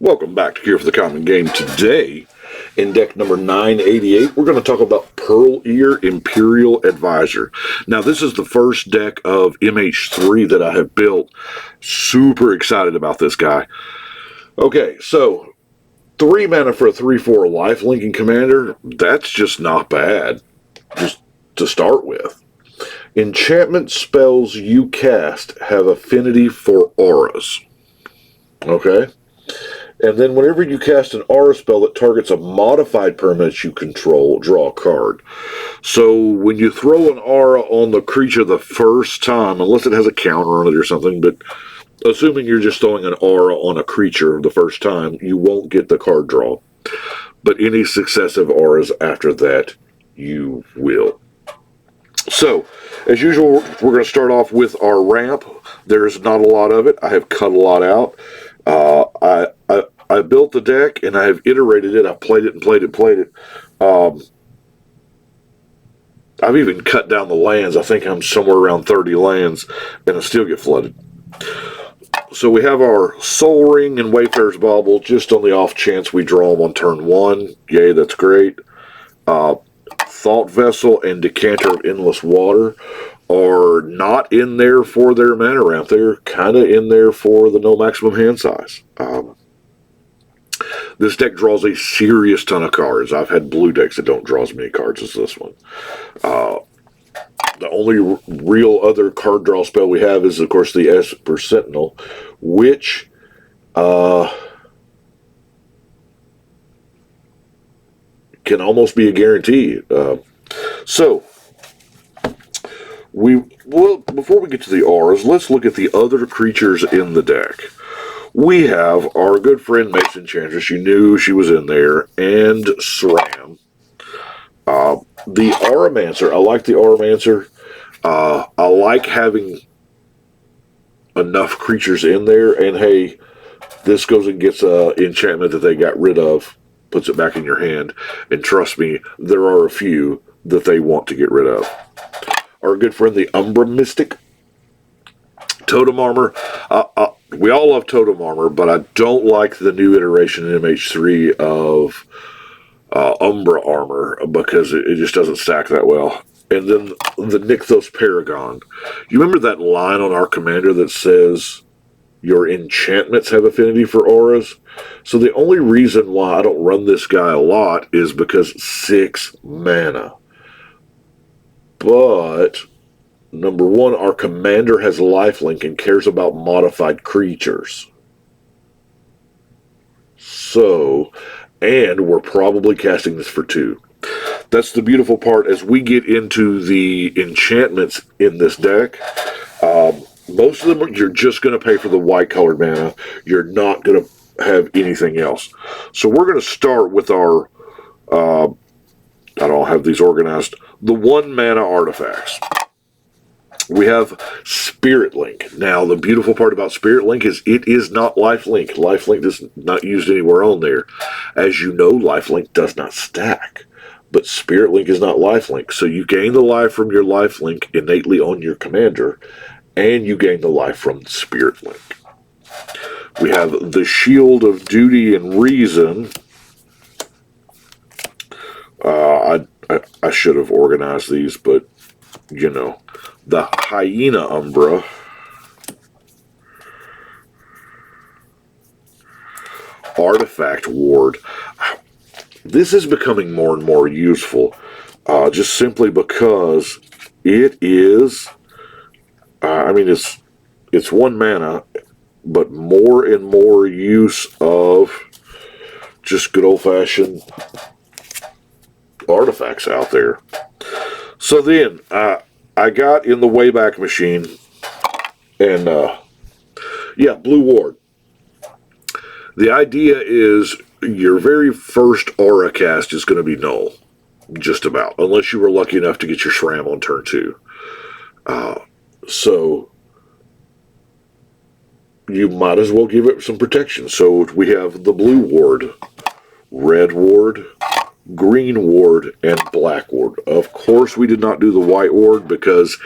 Welcome back to Here for the Common Game. Today, in deck number 988, we're going to talk about Pearl Ear Imperial Advisor. Now, this is the first deck of MH3 that I have built. Super excited about this guy. Okay, so 3 mana for a 3/4 life linking commander. That's just not bad, just to start with. Enchantment spells you cast have affinity for auras. Okay? And then whenever you cast an aura spell that targets a modified permanent you control, draw a card. So when you throw an aura on the creature the first time, unless it has a counter on it or something, but assuming you're just throwing an aura on a creature the first time, you won't get the card draw. But any successive auras after that, you will. So, as usual, we're going to start off with our ramp. There's not a lot of it. I have cut a lot out. I built the deck, and I have iterated it. I've played it and played it. I've even cut down the lands. I think I'm somewhere around 30 lands, and I still get flooded. So we have our Soul Ring and Wayfarer's Bauble, just on the off chance we draw them on turn 1. Yay, that's great. Thought Vessel and Decanter of Endless Water are not in there for their mana ramp. They're kind of in there for the no maximum hand size. This deck draws a serious ton of cards. I've had blue decks that don't draw as many cards as this one. The only real other card draw spell we have is, of course, the Esper Sentinel, which can almost be a guarantee. So, before we get to the auras, let's look at the other creatures in the deck. We have our good friend Mason Enchantress. You knew she was in there, and SRAM. The Auramancer. I like the Auramancer. I like having enough creatures in there, and hey, this goes and gets an enchantment that they got rid of, puts it back in your hand, and trust me, there are a few that they want to get rid of. Our good friend the Umbra Mystic. Totem Armor. We all love Totem Armor, but I don't like the new iteration in MH3 of Umbra Armor because it just doesn't stack that well. And then the Nykthos Paragon. You remember that line on our commander that says your enchantments have affinity for auras? So the only reason why I don't run this guy a lot is because 6 mana. But number 1, our commander has lifelink and cares about modified creatures. So, and we're probably casting this for 2. That's the beautiful part. As we get into the enchantments in this deck, most of them you're just going to pay for the white colored mana. You're not going to have anything else. So we're going to start with our, I don't have these organized, the 1 mana artifacts. We have Spirit Link. Now, the beautiful part about Spirit Link is it is not Lifelink. Lifelink is not used anywhere on there. As you know, Lifelink does not stack. But Spirit Link is not Lifelink. So you gain the life from your Lifelink innately on your commander, and you gain the life from Spirit Link. We have the Shield of Duty and Reason. I should have organized these, but, you know. The Hyena Umbra. Artifact Ward. This is becoming more and more useful, just simply because it is, it's 1 mana, but more and more use of just good old-fashioned artifacts out there. So then, I got in the Wayback Machine, and, Blue Ward. The idea is your very first aura cast is going to be null, just about, unless you were lucky enough to get your SRAM on turn 2. So, you might as well give it some protection. So, we have the Blue Ward, Red Ward, Green Ward, and Black Ward. Of course, we did not do the White Ward because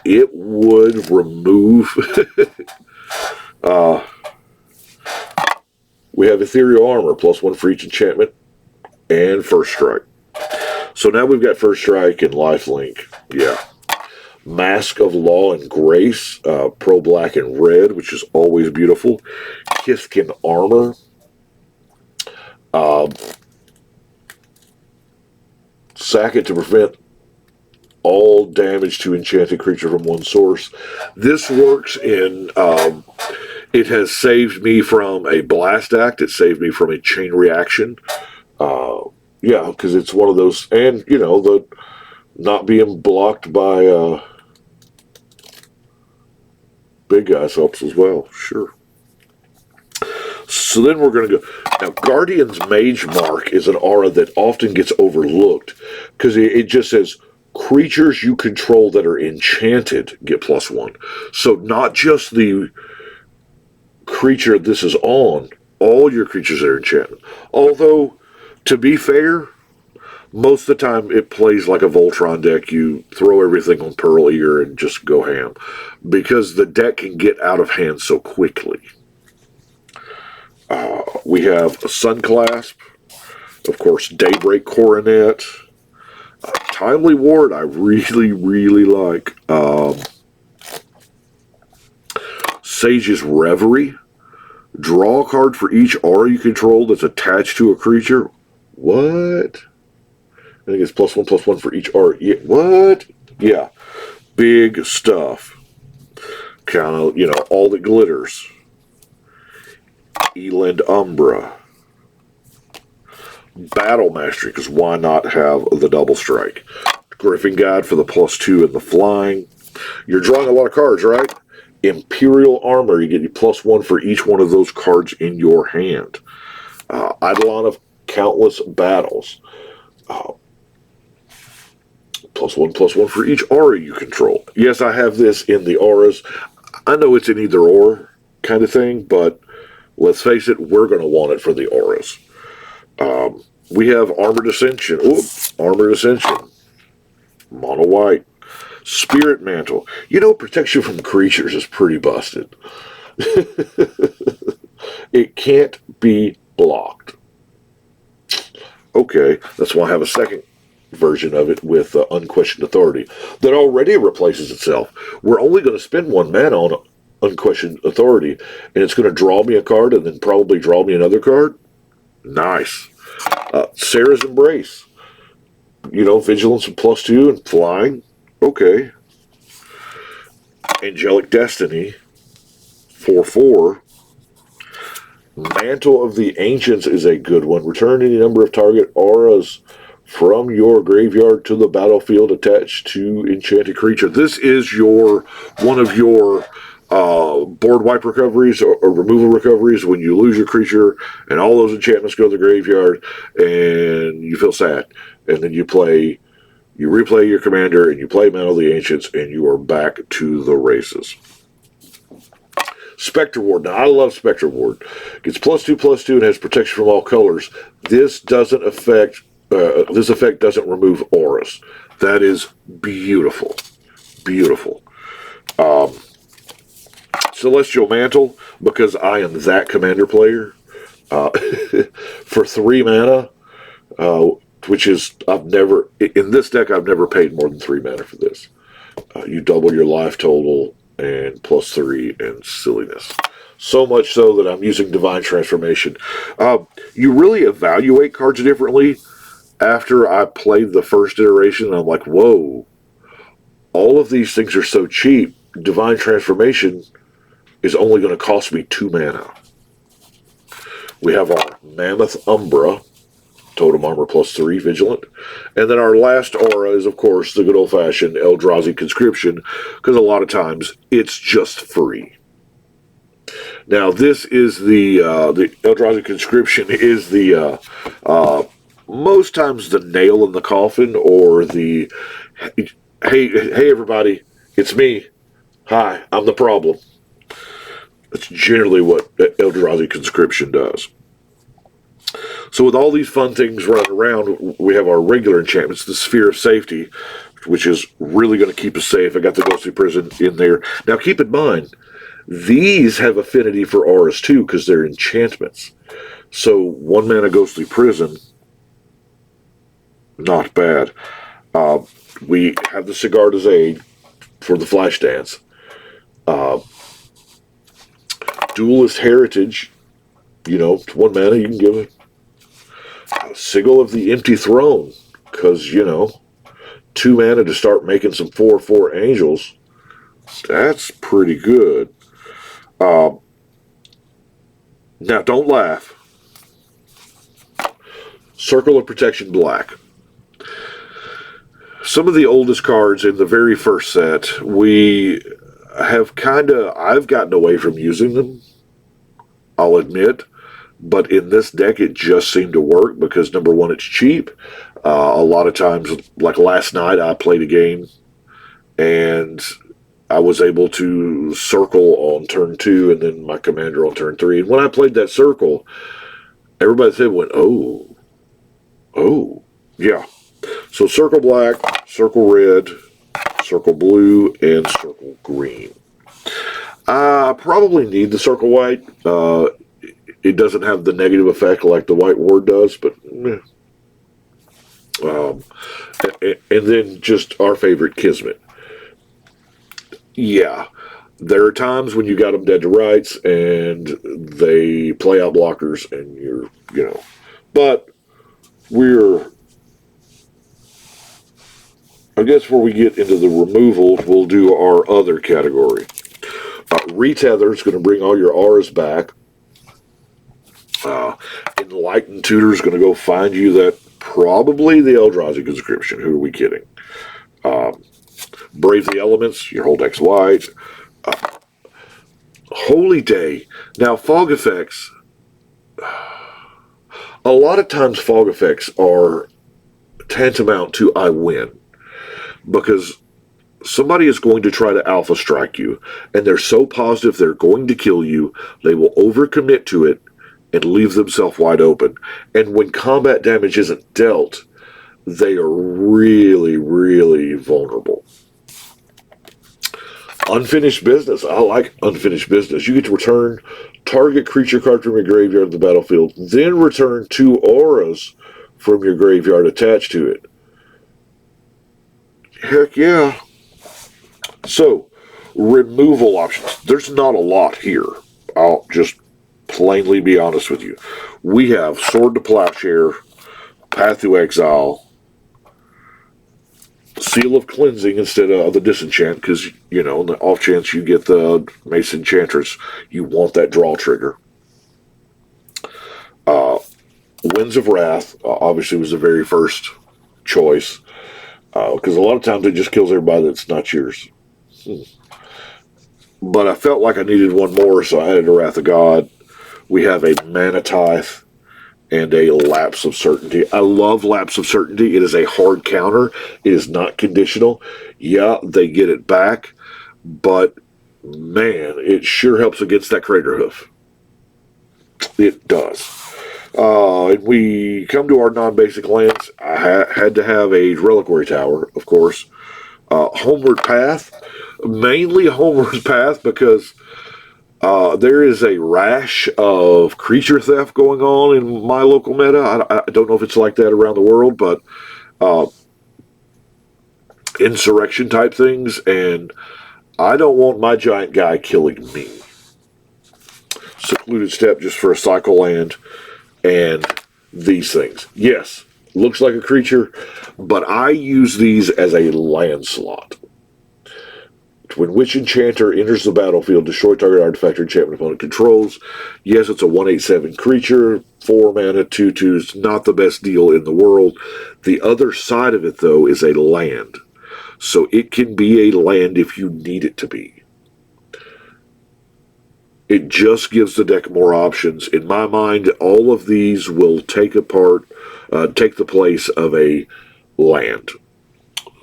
it would remove... we have Ethereal Armor, +1 for each enchantment, and First Strike. So now we've got First Strike and Lifelink. Yeah. Mask of Law and Grace, Pro Black and Red, which is always beautiful. Kithkin Armor. Sack it to prevent all damage to enchanted creature from one source. This works in... it has saved me from a Blast Act. It saved me from a Chain Reaction. Yeah, because it's one of those... And, you know, the not being blocked by big guys helps as well. Sure. So then we're going to go... Now, Guardian's Mage Mark is an aura that often gets overlooked because it just says, creatures you control that are enchanted get +1. So not just the creature this is on, all your creatures are enchanted. Although, to be fair, most of the time it plays like a Voltron deck. You throw everything on Pearl Ear and just go ham. Because the deck can get out of hand so quickly. We have a Sun Clasp, of course, Daybreak Coronet, Timely Ward I really, really like. Sage's Reverie, draw a card for each aura you control that's attached to a creature. What? I think it's +1/+1 for each aura. Yeah, what? Yeah, big stuff. Kind of, you know, all that glitters. Eland Umbra. Battle Mastery, because why not have the double strike? Griffin Guide for the +2 and the flying. You're drawing a lot of cards, right? Imperial Armor, you get +1 for each one of those cards in your hand. Eidolon of Countless Battles. +1/+1 for each aura you control. Yes, I have this in the auras. I know it's an either or kind of thing, but let's face it, we're going to want it for the auras. We have Armored Ascension. Oops, Armored Ascension. Mono white. Spirit Mantle. You know, protection from creatures is pretty busted. It can't be blocked. Okay, that's why I have a second version of it with Unquestioned Authority that already replaces itself. We're only going to spend 1 mana on Unquestioned Authority, and it's going to draw me a card and then probably draw me another card. Nice. Sarah's Embrace. You know, Vigilance and +2 and flying. Okay. Angelic Destiny. 4/4. Mantle of the Ancients is a good one. Return any number of target auras from your graveyard to the battlefield attached to enchanted creature. This is your one of your board wipe recoveries or removal recoveries when you lose your creature and all those enchantments go to the graveyard and you feel sad. And then you replay your commander and you play Mantle of the Ancients and you are back to the races. Spectre Ward. Now, I love Spectre Ward. Gets +2/+2 and has protection from all colors. This doesn't affect... this effect doesn't remove auras. That is beautiful. Beautiful. Celestial Mantle, because I am that commander player, for 3 mana, which is, in this deck, I've never paid more than 3 mana for this. You double your life total and +3 and silliness. So much so that I'm using Divine Transformation. You really evaluate cards differently after I played the first iteration. I'm like, whoa, all of these things are so cheap. Divine Transformation is only going to cost me 2 mana. We have our Mammoth Umbra, Totem Armor +3, Vigilant. And then our last aura is, of course, the good old-fashioned Eldrazi Conscription, because a lot of times it's just free. Now, this is the Eldrazi Conscription is the, most times the nail in the coffin, or the, hey everybody, it's me. Hi, I'm the problem. That's generally what Eldrazi Conscription does. So with all these fun things running around, we have our regular enchantments, the Sphere of Safety, which is really going to keep us safe. I got the Ghostly Prison in there. Now keep in mind, these have affinity for auras too, because they're enchantments. So 1 mana Ghostly Prison, not bad. We have the Siegwarth's Aid for the Flash Dance. Duelist Heritage, you know, 1 mana, you can give it. Sigil of the Empty Throne, because, you know, 2 mana to start making some 4/4 angels. That's pretty good. Now, don't laugh. Circle of Protection Black. Some of the oldest cards in the very first set, I've gotten away from using them, I'll admit. But in this deck, it just seemed to work because, number one, it's cheap. A lot of times, like last night, I played a game and I was able to circle on turn 2 and then my commander on turn 3. And when I played that circle, everybody said, oh, yeah. So circle black, circle red, circle blue, and circle green. I probably need the circle white. It doesn't have the negative effect like the white ward does, but and then just our favorite Kismet. Yeah, there are times when you got them dead to rights and they play out blockers and but I guess before we get into the removal, we'll do our other category. Retether is going to bring all your R's back. Enlightened Tutor is going to go find you that, probably the Eldrazi conscription. Who are we kidding? Brave the Elements, your whole deck's white. Holy Day. Now, fog effects. A lot of times fog effects are tantamount to I win. Because somebody is going to try to alpha strike you, and they're so positive they're going to kill you, they will overcommit to it and leave themselves wide open. And when combat damage isn't dealt, they are really, really vulnerable. Unfinished Business. I like Unfinished Business. You get to return target creature card from your graveyard to the battlefield, then return 2 auras from your graveyard attached to it. Heck yeah. So, removal options. There's not a lot here. I'll just plainly be honest with you. We have Sword to Plowshare, Path to Exile, Seal of Cleansing instead of the Disenchant, because, you know, in the off chance you get the Mace Enchantress, you want that draw trigger. Winds of Wrath, obviously, was the very first choice, because a lot of times it just kills everybody that's not yours. But I felt like I needed one more, so I added a Wrath of God. We have a Mana Tithe and a Lapse of Certainty. I love Lapse of Certainty. It is a hard counter. It is not conditional. Yeah, they get it back, but man, it sure helps against that Crater Hoof. It does. And we come to our non-basic lands. I had to have a Reliquary Tower, of course. Homeward Path. Mainly Homeward Path because there is a rash of creature theft going on in my local meta. I don't know if it's like that around the world, but insurrection type things, and I don't want my giant guy killing me. Secluded Step just for a cycle land, and these things. Yes, looks like a creature, but I use these as a land slot. When Witch Enchanter enters the battlefield, destroy target artifact or enchantment opponent controls. Yes, it's a 1/8/7 creature, 4 mana, 2/2s, not the best deal in the world. The other side of it, though, is a land. So it can be a land if you need it to be. It just gives the deck more options. In my mind, all of these will take the place of a land.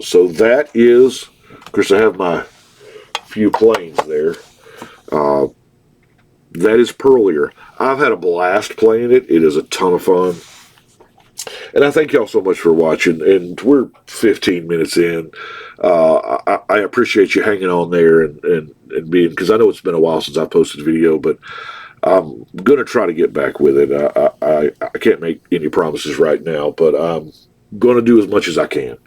So that is, of course, I have my few planes there. That is Pearlier. I've had a blast playing it. It is a ton of fun. And I thank y'all so much for watching. And we're 15 minutes in. I appreciate you hanging on there and being, because I know it's been a while since I posted a video, but I'm going to try to get back with it. I can't make any promises right now, but I'm going to do as much as I can.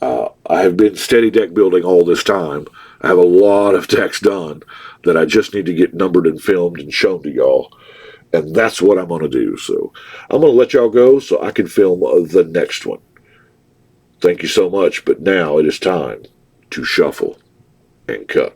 I have been steady deck building all this time. I have a lot of decks done that I just need to get numbered and filmed and shown to y'all. And that's what I'm going to do. So I'm going to let y'all go so I can film the next one. Thank you so much, but now it is time to shuffle and cut.